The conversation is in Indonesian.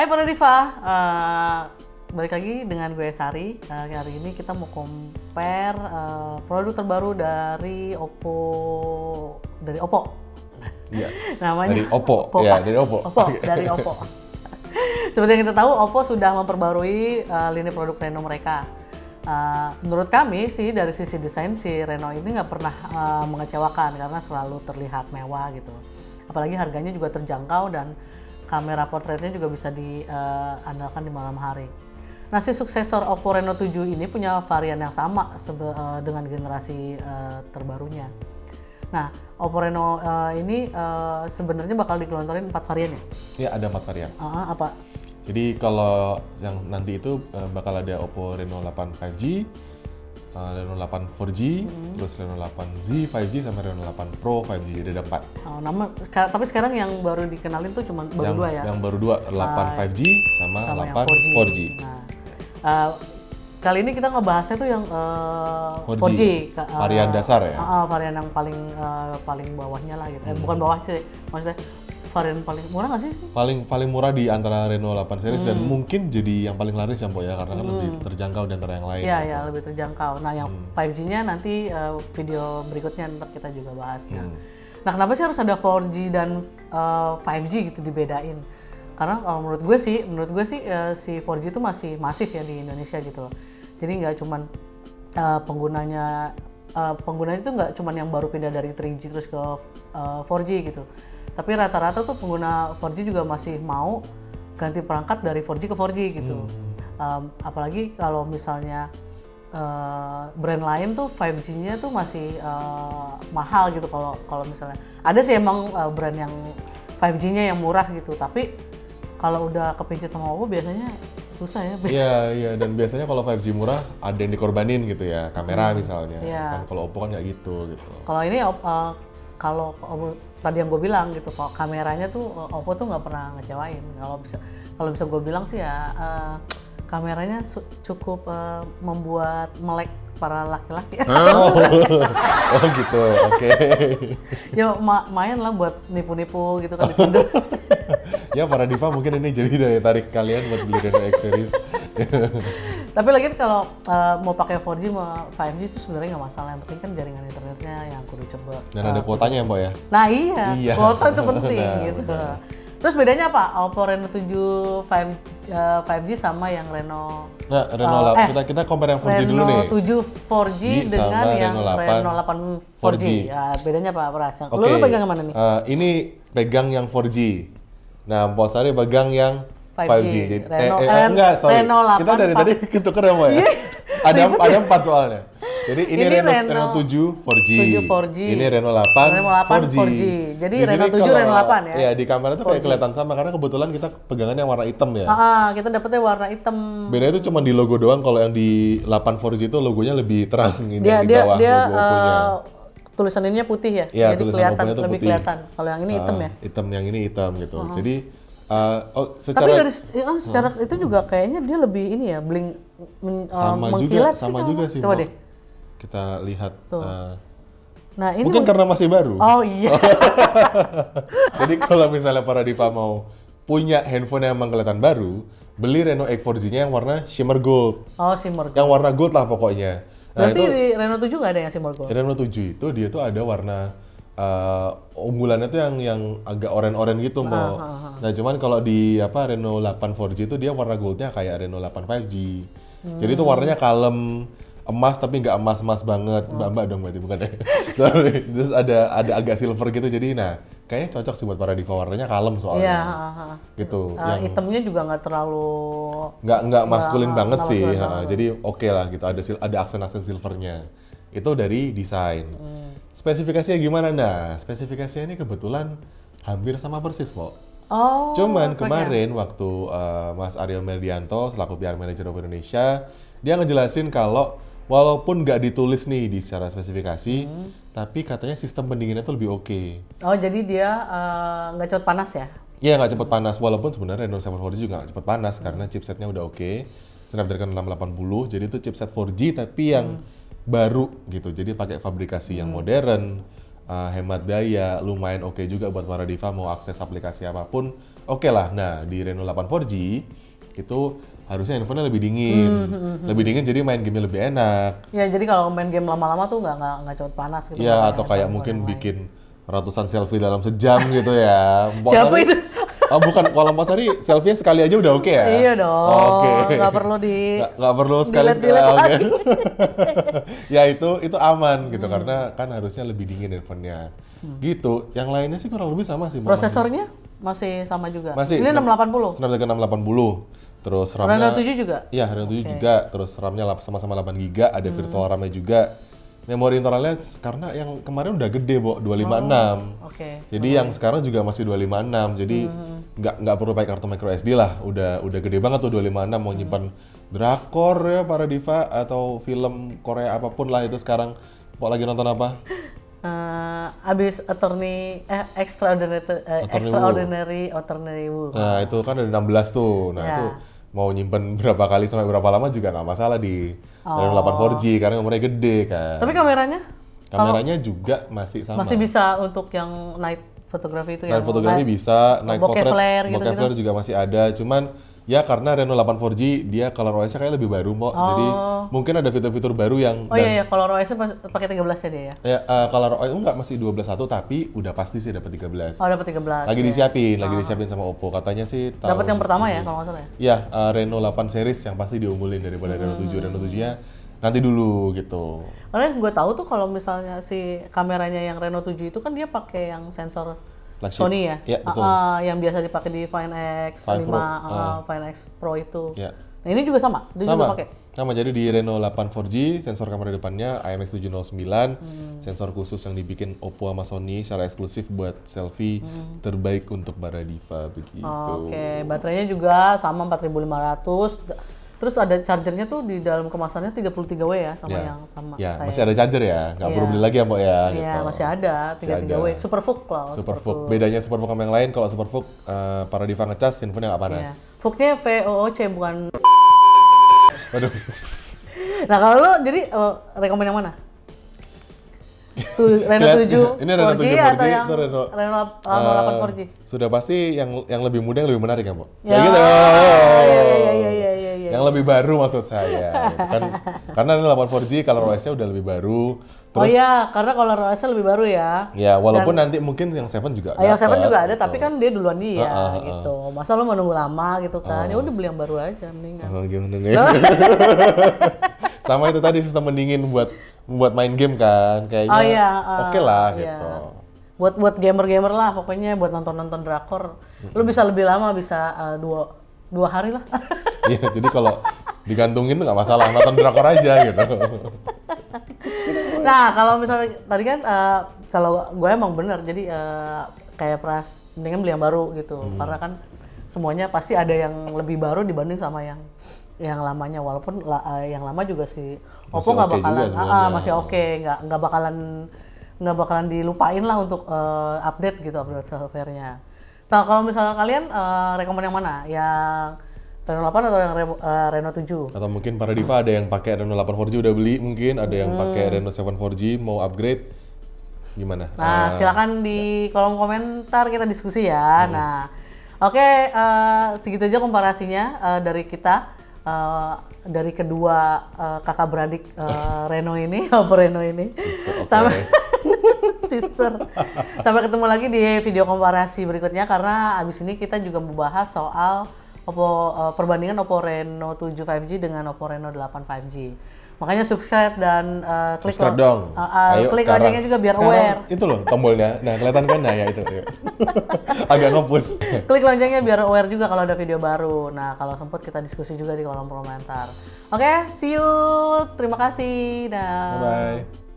Hai para Diva, balik lagi dengan gue Sari. Hari ini kita mau compare produk terbaru dari Oppo. Iya. Namanya Dari Oppo. Ya, dari Oppo. Dari Oppo. Seperti yang kita tahu, Oppo sudah memperbarui lini produk Reno mereka. Menurut kami sih dari sisi desain si Reno ini nggak pernah mengecewakan karena selalu terlihat mewah gitu. Apalagi harganya juga terjangkau dan kamera portraitnya juga bisa diandalkan di malam hari. Nah, si suksesor Oppo Reno 7 ini punya varian yang sama dengan generasi terbarunya. Nah, Oppo Reno ini sebenarnya bakal dikelontorin 4 varian ya? Iya, ada 4 varian. Apa? Jadi kalau yang nanti itu bakal ada Oppo Reno 8 5G, Reno 8 4G, terus Reno 8Z 5G sama Reno 8 Pro 5G. Jadi ada 4. Tapi sekarang yang baru dikenalin tuh cuma baru 2 ya? Yang baru 2, 8 5G sama 8 4G. Nah, kali ini kita ngebahasnya tuh yang 4G. Varian dasar ya? Varian yang paling bawahnya lah gitu. Bukan bawah sih, maksudnya varian paling murah nggak sih? Paling murah di antara Reno 8 series dan mungkin jadi yang paling laris ya Mbak ya, karena kan lebih terjangkau di antara yang lain. Iya, ya, lebih terjangkau. Nah, yang 5G-nya nanti video berikutnya ntar kita juga bahas. Nah, kenapa sih harus ada 4G dan 5G gitu dibedain? Karena kalau menurut gue sih si 4G itu masih masif ya di Indonesia gitu loh. Jadi nggak cuman penggunanya itu nggak cuman yang baru pindah dari 3G terus ke 4G gitu. Tapi rata-rata tuh pengguna 4G juga masih mau ganti perangkat dari 4G ke 4G gitu. Apalagi kalau misalnya brand lain tuh 5G-nya tuh masih mahal gitu kalau misalnya. Ada sih emang brand yang 5G-nya yang murah gitu, tapi kalau udah kepincut sama Oppo biasanya susah ya. Iya, dan biasanya kalau 5G murah ada yang dikorbanin gitu ya, kamera misalnya. Kan kalau Oppo kan nggak gitu. Kalau ini kalau tadi yang gue bilang gitu, kok kameranya tuh Oppo tuh nggak pernah ngecewain. Kalau bisa gue bilang sih ya kameranya cukup membuat melek para laki-laki. Oh gitu, oke. Ya main lah buat nipu-nipu gitu kan di Tinder. Ya para diva mungkin ini jadi daya tarik kalian buat beli Reno X series. Tapi lagi kalau mau pakai 4G mau 5G itu sebenarnya nggak masalah, yang penting kan jaringan internetnya yang kudu cepet. Dan ada kuotanya Mbak ya? Nah iya. Kuota itu penting gitu. Bener. Terus bedanya apa? Oppo Reno 7 5G sama yang Reno... Nah, Reno kita compare yang 4G dulu nih. Reno 7 4G dengan yang Reno 8 4G. Ya, bedanya apa, Pras? Lu pegang yang mana nih? Ini pegang yang 4G. Nah, Mbak Sari pegang yang 5G. Jadi, enggak, sorry. Reno 8 kita dari tadi ketuker ya, Mbak ya? Ada 4 soalnya. Jadi ini Reno 7 4G. Ini Reno 8 4G. Jadi Reno 7 Reno 8 ya. Iya, di kamera tuh kayak kelihatan sama karena kebetulan kita pegangan yang warna hitam ya. Kita dapetnya warna hitam. Bedanya itu cuma di logo doang, kalau yang di 8 4G itu logonya lebih terang ini di bawah dia, logo Oppo-nya. Tulisan ininya putih ya. Iya, jadi tulisan Oppo-nya tuh lebih putih. Kelihatan. Kalau yang ini hitam ya. Hitam, yang ini hitam gitu. Jadi tapi dari secara itu juga kayaknya dia lebih ini ya, mengkilat sama juga sih. Coba deh. Kita lihat. Nah, ini mungkin karena masih baru. Oh iya. Jadi kalau misalnya para diva mau punya handphone yang emang kelihatan baru, beli Reno X 4G-nya yang warna shimmer gold. Oh, shimmer gold. Yang warna gold lah pokoknya. Berarti di Reno 7 nggak ada yang shimmer gold? Reno 7 itu dia tuh ada warna unggulannya tuh yang agak oren-oren gitu, Mbak. Nah, cuman kalau di Reno 8 4G itu dia warna goldnya kayak Reno 8 5G. Jadi itu warnanya kalem, emas tapi nggak emas-emas banget. Mbak dong berarti bukan ya? Sorry. Terus ada agak silver gitu, jadi kayaknya cocok sih buat para diva, warnanya kalem soalnya. Iya, gitu. Hitamnya juga nggak terlalu nggak maskulin banget sih. Jadi oke lah gitu, ada aksen-aksen silvernya. Itu dari desain. Spesifikasinya gimana? Nah, spesifikasinya ini kebetulan hampir sama persis, Mbak. Oh, cuman kemarin waktu Mas Aryo Merdianto selaku PR Manager Oppo Indonesia, dia ngejelasin kalau walaupun nggak ditulis nih di secara spesifikasi, tapi katanya sistem pendinginnya tuh lebih oke. Oh, jadi dia nggak cepat panas ya? Iya, nggak cepat panas. Walaupun sebenarnya Reno 7 4G juga nggak cepat panas karena chipsetnya udah oke. Snapdragon 680, jadi itu chipset 4G tapi yang baru gitu. Jadi pakai fabrikasi yang modern, hemat daya, lumayan oke juga buat para diva mau akses aplikasi apapun, oke lah. Nah di Reno 8 4G itu harusnya handphonenya lebih dingin, lebih dingin jadi main game lebih enak. Ya jadi kalau main game lama-lama tuh nggak cepet panas gitu. Ya atau kayak mungkin bikin ratusan selfie dalam sejam gitu ya. Siapa itu? Oh bukan, kalau Mbak Sari selfie sekali aja udah oke ya? Iya dong, Oke. nggak perlu nggak perlu sekali-sekali. lagi. Ya itu aman gitu, karena kan harusnya lebih dingin handphonenya. Gitu, yang lainnya sih kurang lebih sama sih. Prosesornya masih sama juga? Masih, Ini 680? Snapdragon 680. Terus RAM-nya... Reno 7 juga? Iya, Reno 7 juga. Terus RAM-nya sama-sama 8 GB, ada virtual RAM-nya juga. Memori internalnya karena yang kemarin udah gede, Bo, 256. Oke. Jadi yang sekarang juga masih 256. Jadi nggak perlu pakai kartu micro SD lah. Udah gede banget tuh 256, mau nyimpan drakor ya para diva atau film Korea apapun lah itu sekarang. Mau lagi nonton apa? Abis Extraordinary World. Nah, itu kan ada 16 tuh. Nah, itu mau nyimpen berapa kali sampai berapa lama juga nggak masalah di Reno 8 4G karena umurnya gede kan. Tapi kameranya? Kameranya juga masih sama. Masih bisa untuk yang night photography itu ya? Night photography bisa, night bokeh portrait, flare gitu-gitu. bokeh flare juga masih ada. Cuman ya karena Reno 8 4G dia color OS-nya kayak lebih baru, Mbok. Jadi mungkin ada fitur-fitur baru yang Oh iya, color OS-nya pakai 13 ya dia ya? ya color OS enggak masih 12.1 tapi udah pasti sih dapat 13. Oh, dapat 13. Lagi disiapin sama Oppo. Katanya sih dapat yang pertama ya kalau nggak salah ya? Iya, Reno 8 series yang pasti diunggulin daripada Reno 7. Reno 7-nya nanti dulu gitu. Karena gue tahu tuh kalau misalnya si kameranya yang Reno 7 itu kan dia pakai yang sensor Flagship. Sony ya? Iya, betul. Yang biasa dipakai di Find X5, Find X Pro itu. Ya. Nah ini juga sama? Dia juga pakai? Sama, jadi di Reno 8 4G, sensor kamera depannya IMX709, sensor khusus yang dibikin Oppo sama Sony secara eksklusif buat selfie terbaik untuk para diva begitu. Oke, baterainya juga sama 4500. Terus ada chargernya tuh di dalam kemasannya 33W ya, sama yang sama. Ya, masih ada charger ya, nggak perlu beli lagi ya, Mbak ya. Iya, Gitu. masih ada 33W. Superfook loh. Superfook. Bedanya Superfook sama yang lain, kalau Superfook para diva ngecas, handphone nggak panas. Iya. Fooknya VOOC bukan. Waduh. Nah kalau lo jadi rekomen yang mana? Tuh Reno 7 ini Reno 7 4G atau yang itu Reno 8 4G? Sudah pasti yang lebih muda, yang lebih menarik ya, Mbak? Ya, Kayak gitu. iya. Yang lebih baru maksud saya. Gitu kan. Karena ini 8 4G, color OS-nya udah lebih baru. Terus, oh iya, karena color OS-nya lebih baru ya. Ya, walaupun nanti mungkin yang 7 juga yang 7 juga ada, gitu. tapi kan dia duluan dia gitu. Masa lo mau nunggu lama gitu kan? Ya udah beli yang baru aja mendingan. Gimana nih? Sama itu tadi sistem pendingin buat main game kan, kayaknya oke lah gitu. Buat gamer-gamer lah pokoknya, buat nonton drakor. Lo bisa lebih lama, bisa dua hari lah. Iya, jadi kalau digantungin tuh nggak masalah, nonton drakor aja gitu. Nah, kalau misalnya tadi kan kalau gue emang bener, jadi kayak mendingan beli yang baru gitu. Karena kan semuanya pasti ada yang lebih baru dibanding sama yang lamanya, walaupun yang lama juga si Oppo nggak bakalan masih oke, nggak bakalan dilupain lah untuk update software-nya. Nah kalau misalnya kalian rekomen yang mana? Yang Reno 8 atau yang Reno 7? Atau mungkin para diva ada yang pakai Reno 8 4G udah beli, mungkin ada yang pakai Reno 7 4G mau upgrade, gimana? Nah silakan di kolom komentar kita diskusi ya. Nah oke, segitu aja komparasinya dari kita. Dari kedua kakak beradik Reno ini, Oppo Reno ini, sister. Sampai ketemu lagi di video komparasi berikutnya, karena abis ini kita juga membahas soal perbandingan Oppo Reno 7 5G dengan Oppo Reno 8 5G. Makanya subscribe dan klik dong. Klik loncengnya juga biar aware. Itu loh tombolnya. Nah, kelihatan kan? Nah, ya itu. Agak ngepus. Klik loncengnya biar aware juga kalau ada video baru. Nah, kalau sempat kita diskusi juga di kolom komentar. Oke, see you. Terima kasih. Dah. Bye-bye.